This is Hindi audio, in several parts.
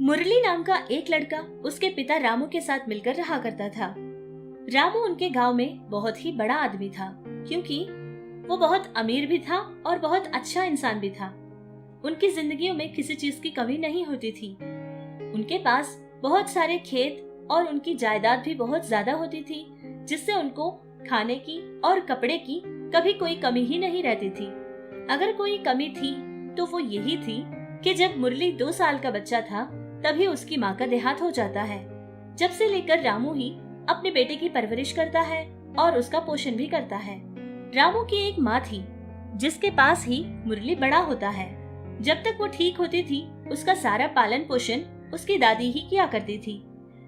मुरली नाम का एक लड़का उसके पिता रामू के साथ मिलकर रहा करता था। रामू उनके गांव में बहुत ही बड़ा आदमी था, क्योंकि वो बहुत अमीर भी था और बहुत अच्छा इंसान भी था। उनकी जिंदगियों में किसी चीज की कमी नहीं होती थी। उनके पास बहुत सारे खेत और उनकी जायदाद भी बहुत ज्यादा होती थी, जिससे उनको खाने की और कपड़े की कभी कोई कमी ही नहीं रहती थी। अगर कोई कमी थी तो वो यही थी कि जब मुरली 2 साल का बच्चा था तभी उसकी माँ का देहांत हो जाता है। जब से लेकर रामू ही अपने बेटे की परवरिश करता है और उसका पोषण भी करता है। रामू की एक माँ थी जिसके पास ही मुरली बड़ा होता है। जब तक वो ठीक होती थी उसका सारा पालन पोषण उसकी दादी ही किया करती थी,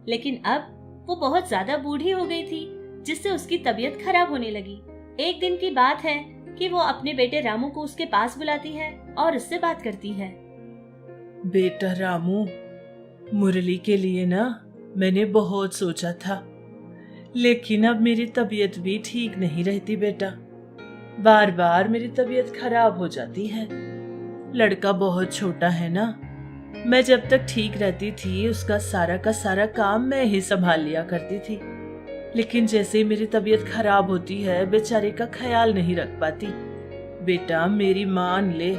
लेकिन अब वो बहुत ज्यादा बूढ़ी हो गई थी, जिससे उसकी तबीयत खराब होने लगी। एक दिन की बात है कि वो अपने बेटे रामू को उसके पास बुलाती है और उससे बात करती है। बेटा रामू, मुरली के लिए ना मैंने बहुत सोचा था, लेकिन अब मेरी तबीयत भी ठीक नहीं रहती बेटा। बार बार मेरी तबीयत खराब हो जाती है। लड़का बहुत छोटा है ना, मैं जब तक ठीक रहती थी उसका सारा का सारा काम मैं ही संभाल लिया करती थी, लेकिन जैसे ही मेरी तबीयत खराब होती है बेचारे का ख्याल नहीं रख पाती। बेटा मेरी मान ले,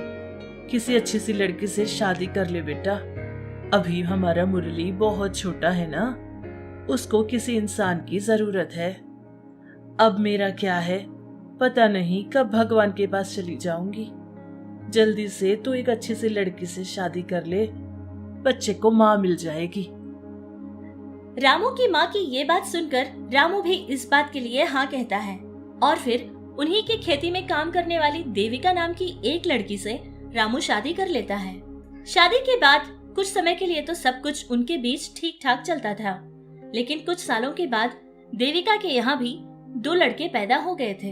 किसी अच्छी सी लड़की से शादी कर ले बेटा। अभी हमारा मुरली बहुत छोटा है ना, उसको किसी इंसान की जरूरत है। अब मेरा क्या है, पता नहीं कब भगवान के पास चली जाऊंगी। जल्दी से तू एक अच्छी सी लड़की से शादी कर ले, बच्चे को माँ मिल जाएगी। रामू की माँ की ये बात सुनकर रामू भी इस बात के लिए हाँ कहता है और फिर उन्हीं की खेती में काम करने वाली देविका नाम की एक लड़की से रामू शादी कर लेता है। शादी के बाद कुछ समय के लिए तो सब कुछ उनके बीच ठीक ठाक चलता था, लेकिन कुछ सालों के बाद देविका के यहाँ भी 2 लड़के पैदा हो गए थे।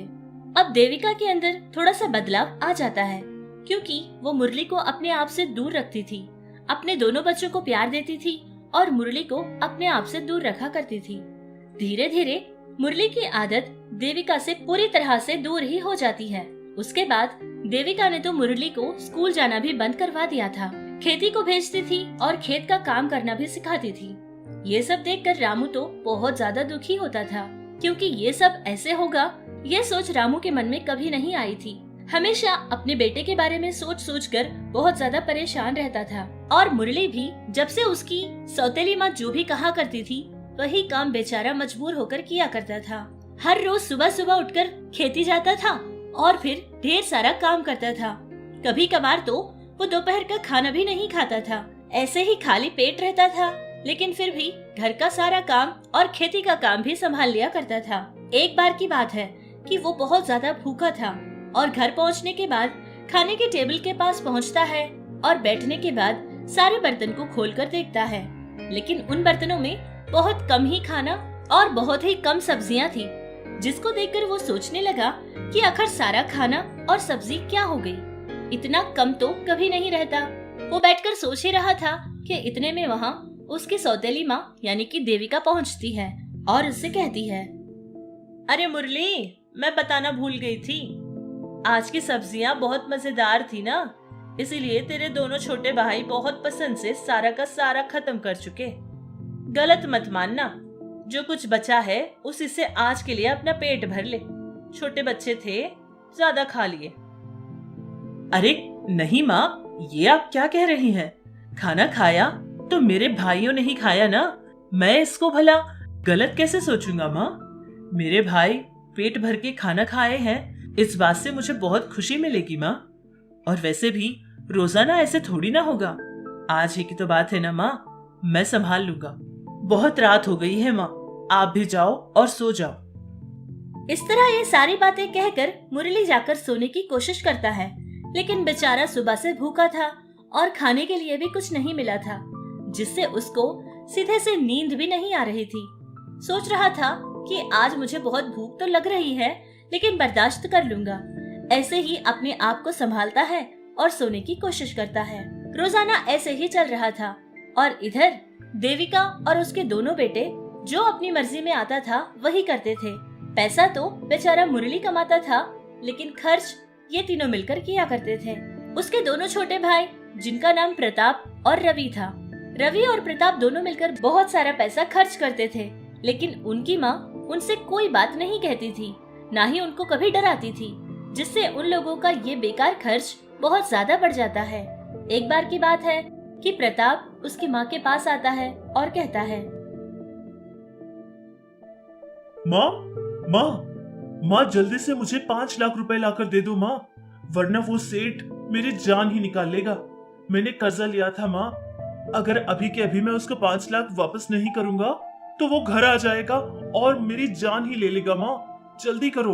अब देविका के अंदर थोड़ा सा बदलाव आ जाता है, क्योंकि वो मुरली को अपने आप से दूर रखती थी, अपने दोनों बच्चों को प्यार देती थी और मुरली को अपने आप से दूर रखा करती थी। धीरे धीरे मुरली की आदत देविका से पूरी तरह से दूर ही हो जाती है। उसके बाद देविका ने तो मुरली को स्कूल जाना भी बंद करवा दिया था, खेती को भेजती थी और खेत का काम करना भी सिखाती थी। ये सब देखकर रामू तो बहुत ज्यादा दुखी होता था, क्योंकि ये सब ऐसे होगा ये सोच रामू के मन में कभी नहीं आई थी। हमेशा अपने बेटे के बारे में सोच सोच कर बहुत ज्यादा परेशान रहता था। और मुरली भी जब से उसकी सौतेली माँ जो भी कहा करती थी वही काम बेचारा मजबूर होकर किया करता था। हर रोज सुबह सुबह उठकर खेती जाता था और फिर ढेर सारा काम करता था। कभी कभार तो वो दोपहर का खाना भी नहीं खाता था, ऐसे ही खाली पेट रहता था, लेकिन फिर भी घर का सारा काम और खेती का काम भी संभाल लिया करता था। एक बार की बात है कि वो बहुत ज्यादा भूखा था और घर पहुंचने के बाद खाने के टेबल के पास पहुंचता है और बैठने के बाद सारे बर्तन को खोलकर देखता है, लेकिन उन बर्तनों में बहुत कम ही खाना और बहुत ही कम सब्जियां थी, जिसको देखकर वो सोचने लगा कि आखिर सारा खाना और सब्जी क्या हो गई, इतना कम तो कभी नहीं रहता। वो बैठकर सोच ही रहा था कि इतने में वहाँ उसकी सौतेली माँ यानी कि देविका पहुँचती है और उससे कहती है, अरे मुरली, मैं बताना भूल गई थी, आज की सब्जियां बहुत मजेदार थी ना, इसीलिए तेरे दोनों छोटे भाई बहुत पसंद से सारा का सारा खत्म कर चुके। गलत मत मानना, जो कुछ बचा है उसी से आज के लिए अपना पेट भर ले। छोटे बच्चे थे, ज्यादा खा लिए। अरे नहीं माँ, ये आप क्या कह रही हैं? खाना खाया तो मेरे भाइयों ने ही खाया ना, मैं इसको भला गलत कैसे सोचूंगा माँ? मेरे भाई पेट भर के खाना खाए हैं, इस बात से मुझे बहुत खुशी मिलेगी माँ। और वैसे भी रोजाना ऐसे थोड़ी ना होगा, आज ही की तो बात है ना माँ, मैं संभाल लूंगा। बहुत रात हो गई है माँ, आप भी जाओ और सो जाओ। इस तरह ये सारी बातें कहकर मुरली जाकर सोने की कोशिश करता है, लेकिन बेचारा सुबह से भूखा था और खाने के लिए भी कुछ नहीं मिला था, जिससे उसको सीधे से नींद भी नहीं आ रही थी। सोच रहा था कि आज मुझे बहुत भूख तो लग रही है, लेकिन बर्दाश्त कर लूंगा। ऐसे ही अपने आप को संभालता है और सोने की कोशिश करता है। रोजाना ऐसे ही चल रहा था और इधर देविका और उसके दोनों बेटे जो अपनी मर्जी में आता था वही करते थे। पैसा तो बेचारा मुरली कमाता था, लेकिन खर्च ये तीनों मिलकर किया करते थे। उसके दोनों छोटे भाई जिनका नाम प्रताप और रवि था। रवि और प्रताप दोनों मिलकर बहुत सारा पैसा खर्च करते थे, लेकिन उनकी माँ उनसे कोई बात नहीं कहती थी, ना ही उनको कभी डराती थी, जिससे उन लोगों का ये बेकार खर्च बहुत ज्यादा बढ़ जाता है। एक बार की बात है कि प्रताप उसकी माँ के पास आता है और कहता है, माँ माँ माँ, जल्दी से मुझे 5 लाख रुपए लाकर दे दो माँ, वरना वो सेठ मेरी जान ही निकाल लेगा। मैंने कर्जा लिया था माँ, अगर अभी के अभी मैं उसको 5 लाख वापस नहीं करूंगा तो वो घर आ जाएगा और मेरी जान ही ले लेगा। माँ जल्दी करो।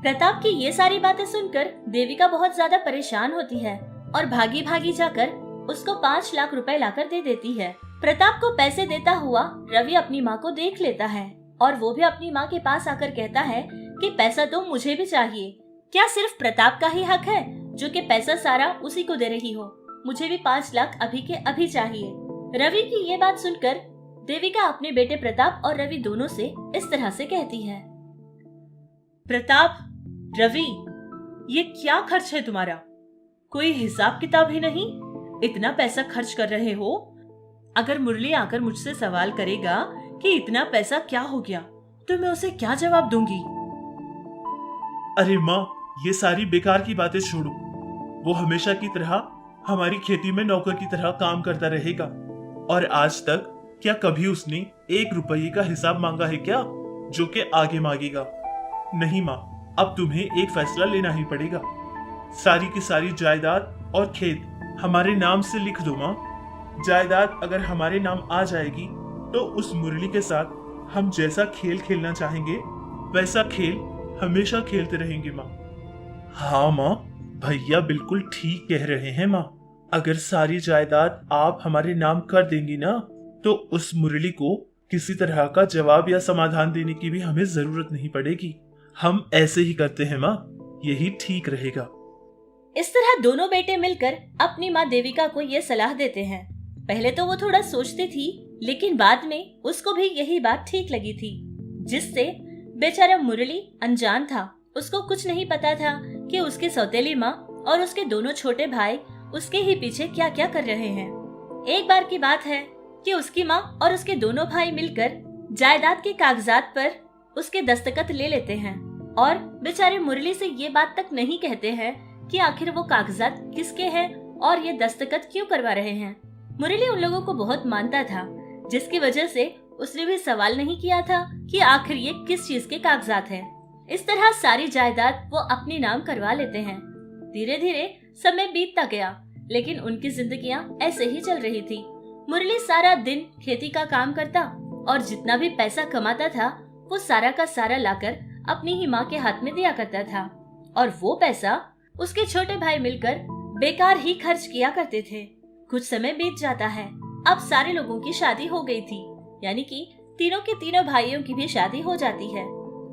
प्रताप की ये सारी बातें सुनकर देविका बहुत ज्यादा परेशान होती है और भागी भागी जाकर उसको 5 लाख रुपए लाकर दे देती है। प्रताप को पैसे देता हुआ रवि अपनी माँ को देख लेता है और वो भी अपनी माँ के पास आकर कहता है कि पैसा तो मुझे भी चाहिए। क्या सिर्फ प्रताप का ही हक है जो कि पैसा सारा उसी को दे रही हो? मुझे भी 5 लाख अभी के अभी चाहिए। रवि की ये बात सुनकर देविका अपने बेटे प्रताप और रवि दोनों से इस तरह से कहती है, प्रताप, रवि, ये क्या खर्च है तुम्हारा? कोई हिसाब किताब ही नहीं, इतना पैसा खर्च कर रहे हो। अगर मुरली आकर मुझसे सवाल करेगा कि इतना पैसा क्या हो गया, तो मैं उसे क्या जवाब दूंगी? अरे माँ, ये सारी बेकार की बातें छोड़ो। वो हमेशा की तरह हमारी खेती में नौकर की तरह काम करता रहेगा, और आज तक क्या कभी उसने 1 रुपये का हिसाब मांगा है क्या, जो कि आगे मांगेगा? नहीं माँ, अब तुम्हें एक फैसला लेना ही पड़ेगा। सारी की सारी जायदाद और खेत हमारे नाम से लिख दो माँ। जायदाद अगर हमारे नाम आ जाएगी तो उस मुरली के साथ हम जैसा खेल खेलना चाहेंगे वैसा खेल हमेशा खेलते रहेंगे माँ। हाँ माँ, भैया बिल्कुल ठीक कह रहे हैं माँ। अगर सारी जायदाद आप हमारे नाम कर देंगी ना, तो उस मुरली को किसी तरह का जवाब या समाधान देने की भी हमें जरूरत नहीं पड़ेगी। हम ऐसे ही करते हैं माँ, यही ठीक रहेगा। इस तरह दोनों बेटे मिलकर अपनी माँ देविका को ये सलाह देते हैं। पहले तो वो थोड़ा सोचती थी, लेकिन बाद में उसको भी यही बात ठीक लगी थी, जिससे बेचारा मुरली अनजान था। उसको कुछ नहीं पता था कि उसकी सौतेली माँ और उसके दोनों छोटे भाई उसके ही पीछे क्या क्या कर रहे हैं। एक बार की बात है कि उसकी माँ और उसके दोनों भाई मिलकर जायदाद के कागजात पर उसके दस्तखत ले लेते हैं और बेचारे मुरली से ये बात तक नहीं कहते हैं कि आखिर वो कागजात किसके हैं और ये दस्तखत क्यों करवा रहे हैं। मुरली उन लोगों को बहुत मानता था, जिसकी वजह से उसने भी सवाल नहीं किया था कि आखिर ये किस चीज के कागजात हैं। इस तरह सारी जायदाद वो अपने नाम करवा लेते हैं। धीरे धीरे समय बीतता गया, लेकिन उनकी जिंदगियां ऐसे ही चल रही थी। मुरली सारा दिन खेती का काम करता और जितना भी पैसा कमाता था वो सारा का सारा लाकर अपनी ही माँ के हाथ में दिया करता था, और वो पैसा उसके छोटे भाई मिलकर बेकार ही खर्च किया करते थे। कुछ समय बीत जाता है। अब सारे लोगों की शादी हो गई थी, यानी कि तीनों के तीनों भाइयों की भी शादी हो जाती है।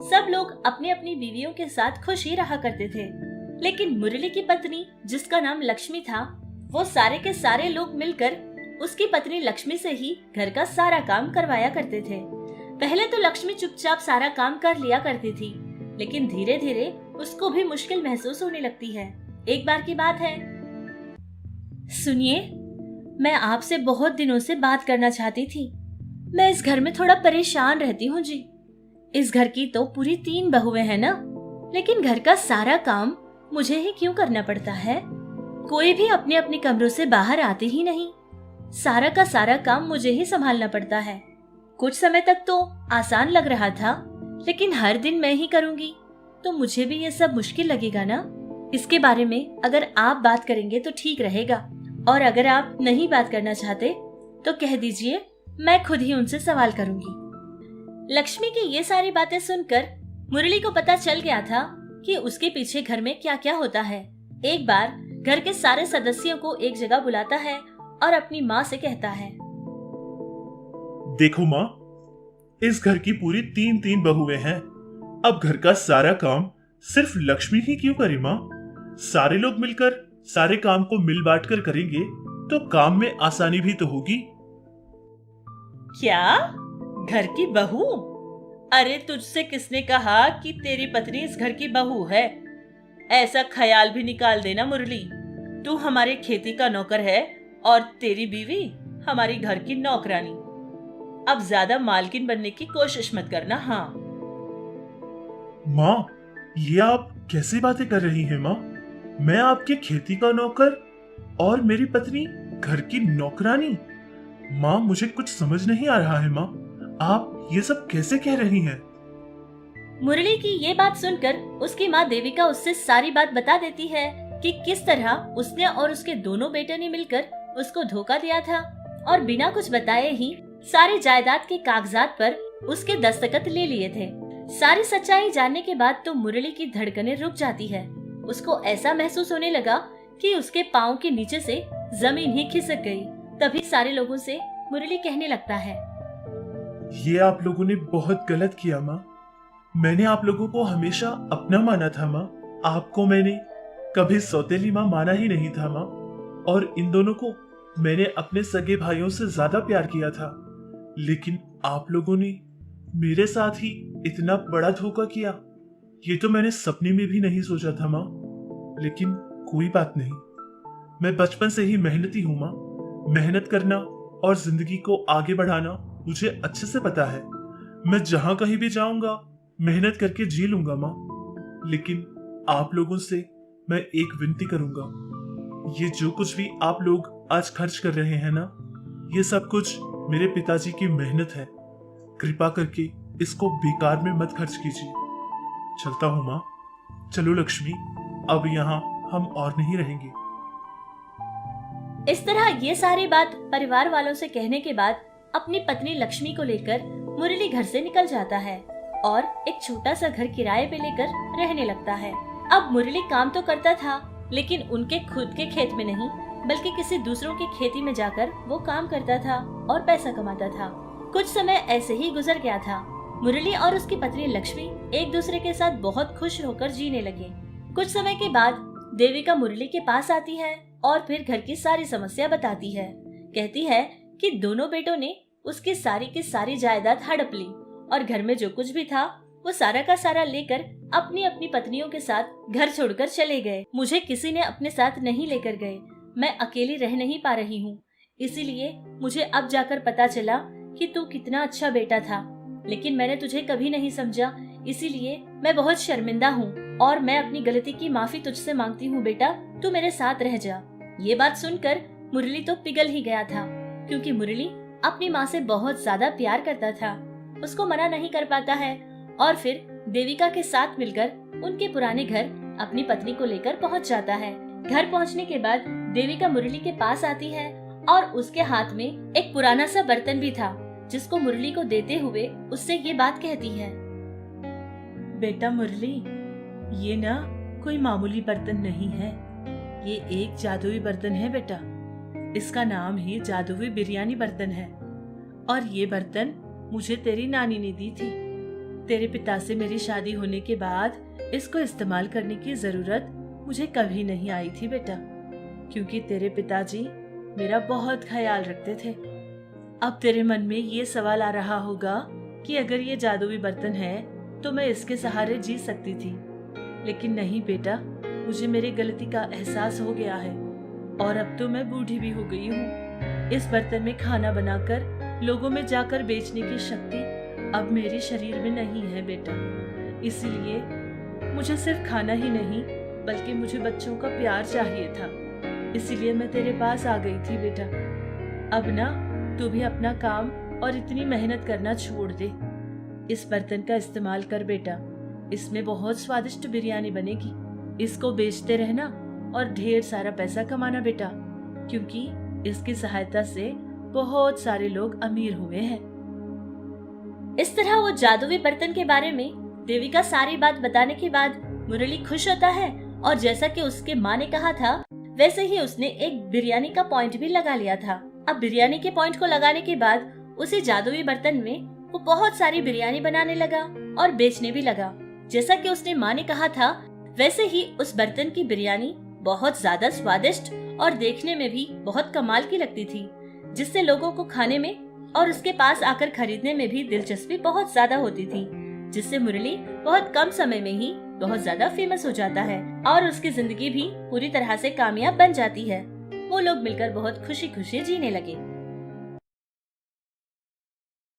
सब लोग अपनी अपनी बीवियों के साथ खुश ही रहा करते थे, लेकिन मुरली की पत्नी, जिसका नाम लक्ष्मी था, वो सारे के सारे लोग मिलकर उसकी पत्नी लक्ष्मी से ही घर का सारा काम करवाया करते थे। पहले तो लक्ष्मी चुपचाप सारा काम कर लिया करती थी, लेकिन धीरे धीरे उसको भी मुश्किल महसूस होने लगती है। एक बार की बात है, सुनिए, मैं आपसे बहुत दिनों से बात करना चाहती थी। मैं इस घर में थोड़ा परेशान रहती हूँ जी। इस घर की तो पूरी 3 बहुएं हैं ना, लेकिन घर का सारा काम मुझे ही क्यों करना पड़ता है? कोई भी अपने अपने कमरों से बाहर आते ही नहीं। सारा का सारा काम मुझे ही संभालना पड़ता है। कुछ समय तक तो आसान लग रहा था, लेकिन हर दिन मैं ही करूंगी तो मुझे भी ये सब मुश्किल लगेगा ना। इसके बारे में अगर आप बात करेंगे तो ठीक रहेगा, और अगर आप नहीं बात करना चाहते तो कह दीजिए, मैं खुद ही उनसे सवाल करूंगी। लक्ष्मी की ये सारी बातें सुनकर मुरली को पता चल गया था कि उसके पीछे घर में क्या क्या होता है। एक बार घर के सारे सदस्यों को एक जगह बुलाता है और अपनी माँ से कहता है, देखो माँ, इस घर की पूरी 3 बहुएं हैं। अब घर का सारा काम सिर्फ लक्ष्मी ही क्यों करे माँ? सारे लोग मिलकर सारे काम को मिल बांट कर करेंगे तो काम में आसानी भी तो होगी। क्या? घर की बहू? अरे तुझसे किसने कहा कि तेरी पत्नी इस घर की बहू है? ऐसा ख्याल भी निकाल देना मुरली। तू हमारे खेती का नौकर है और तेरी बीवी हमारी घर की नौकरानी। अब ज्यादा मालकिन बनने की कोशिश मत करना। हाँ माँ, ये आप कैसी बातें कर रही हैं माँ? मैं आपके खेती का नौकर और मेरी पत्नी घर की नौकरानी? माँ, मुझे कुछ समझ नहीं आ रहा है माँ। आप ये सब कैसे कह रही हैं? मुरली की ये बात सुनकर उसकी माँ देविका उससे सारी बात बता देती है कि किस तरह उसने और उसके दोनों बेटे ने मिलकर उसको धोखा दिया था और बिना कुछ बताए ही सारी जायदाद के कागजात पर उसके दस्तखत ले लिए थे। सारी सच्चाई जानने के बाद तो मुरली की धड़कनें रुक जाती है। उसको ऐसा महसूस होने लगा कि उसके पाँव के नीचे से जमीन ही खिसक गई। तभी सारे लोगों से मुरली कहने लगता है, ये आप लोगों ने बहुत गलत किया माँ। मैंने आप लोगों को हमेशा अपना माना था माँ। आपको मैंने कभी सौतेली माँ माना ही नहीं था माँ। और इन दोनों को मैंने अपने सगे भाइयों से ज्यादा प्यार किया था। लेकिन आप लोगों ने मेरे साथ ही इतना बड़ा धोखा किया, ये तो मैंने सपने में भी नहीं सोचा था माँ। लेकिन कोई बात नहीं, मैं बचपन से ही मेहनती हूँ माँ। मेहनत करना और जिंदगी को आगे बढ़ाना मुझे अच्छे से पता है। मैं जहां कहीं भी जाऊंगा मेहनत करके जी लूंगा माँ। लेकिन आप लोगों से मैं एक विनती करूंगा, ये जो कुछ भी आप लोग आज खर्च कर रहे हैं ना, ये सब कुछ मेरे पिताजी की मेहनत है। कृपा करके इसको बेकार में मत खर्च कीजिए। चलता हूँ माँ। चलो लक्ष्मी, अब यहाँ हम और नहीं रहेंगे। इस तरह ये सारी बात परिवार वालों से कहने के बाद अपनी पत्नी लक्ष्मी को लेकर मुरली घर से निकल जाता है और एक छोटा सा घर किराए पे लेकर रहने लगता है। अब मुरली काम तो करता था, लेकिन उनके खुद के खेत में नहीं बल्कि किसी दूसरों की खेती में जाकर वो काम करता था और पैसा कमाता था। कुछ समय ऐसे ही गुजर गया था। मुरली और उसकी पत्नी लक्ष्मी एक दूसरे के साथ बहुत खुश होकर जीने लगे। कुछ समय के बाद देविका मुरली के पास आती है और फिर घर की सारी समस्या बताती है। कहती है कि दोनों बेटों ने उसकी सारी की सारी जायदाद हड़प ली और घर में जो कुछ भी था वो सारा का सारा लेकर अपनी अपनी पत्नियों के साथ घर छोड़कर चले गए। मुझे किसी ने अपने साथ नहीं लेकर गए। मैं अकेली रह नहीं पा रही हूँ। इसीलिए मुझे अब जाकर पता चला कि तू कितना अच्छा बेटा था, लेकिन मैंने तुझे कभी नहीं समझा। इसीलिए मैं बहुत शर्मिंदा हूँ और मैं अपनी गलती की माफी तुझसे मांगती हूँ। बेटा, तू मेरे साथ रह जा। ये बात सुनकर मुरली तो पिघल ही गया था, क्योंकि मुरली अपनी माँ से बहुत ज्यादा प्यार करता था। उसको मना नहीं कर पाता है और फिर देविका के साथ मिलकर उनके पुराने घर अपनी पत्नी को लेकर पहुँच जाता है। घर पहुँचने के बाद देविका मुरली के पास आती है और उसके हाथ में एक पुराना सा बर्तन भी था, जिसको मुरली को देते हुए उससे ये बात कहती है, बेटा मुरली, ये ना कोई मामूली बर्तन नहीं है। ये एक जादुई बर्तन है बेटा। इसका नाम ही जादुई बिरयानी बर्तन है और ये बर्तन मुझे तेरी नानी ने दी थी। तेरे पिता से मेरी शादी होने के बाद इसको इस्तेमाल करने की जरूरत मुझे कभी नहीं आई थी बेटा, क्योंकि तेरे पिताजी मेरा बहुत ख्याल रखते थे। अब तेरे मन में ये सवाल आ रहा होगा कि अगर ये जादुई बर्तन है तो मैं इसके सहारे जी सकती थी, लेकिन नहीं बेटा, मुझे मेरी गलती का एहसास हो गया है और अब तो मैं बूढ़ी भी हो गई हूँ। इस बर्तन में खाना बनाकर लोगों में जाकर बेचने की शक्ति अब मेरे शरीर में नहीं है बेटा। इसीलिए मुझे सिर्फ खाना ही नहीं बल्कि मुझे बच्चों का प्यार चाहिए था। इसीलिए मैं तेरे पास आ गई थी बेटा। अब ना तू भी अपना काम और इतनी मेहनत करना छोड़ दे। इस बर्तन का इस्तेमाल कर बेटा, इसमें बहुत स्वादिष्ट बिरयानी बनेगी। इसको बेचते रहना और ढेर सारा पैसा कमाना बेटा, क्योंकि इसकी सहायता से बहुत सारे लोग अमीर हुए हैं। इस तरह वो जादुई बर्तन के बारे में देविका सारी बात बताने के बाद मुरली खुश होता है और जैसा कि उसके माँ ने कहा था वैसे ही उसने एक बिरयानी का पॉइंट भी लगा लिया था। अब बिरयानी के पॉइंट को लगाने के बाद उसी जादुई बर्तन में वो बहुत सारी बिरयानी बनाने लगा और बेचने भी लगा। जैसा कि उसने माँ ने कहा था वैसे ही उस बर्तन की बिरयानी बहुत ज्यादा स्वादिष्ट और देखने में भी बहुत कमाल की लगती थी, जिससे लोगों को खाने में और उसके पास आकर खरीदने में भी दिलचस्पी बहुत ज्यादा होती थी, जिससे मुरली बहुत कम समय में ही बहुत ज्यादा फेमस हो जाता है और उसकी जिंदगी भी पूरी तरह से कामयाब बन जाती है। वो लोग मिलकर बहुत खुशी खुशी जीने लगे।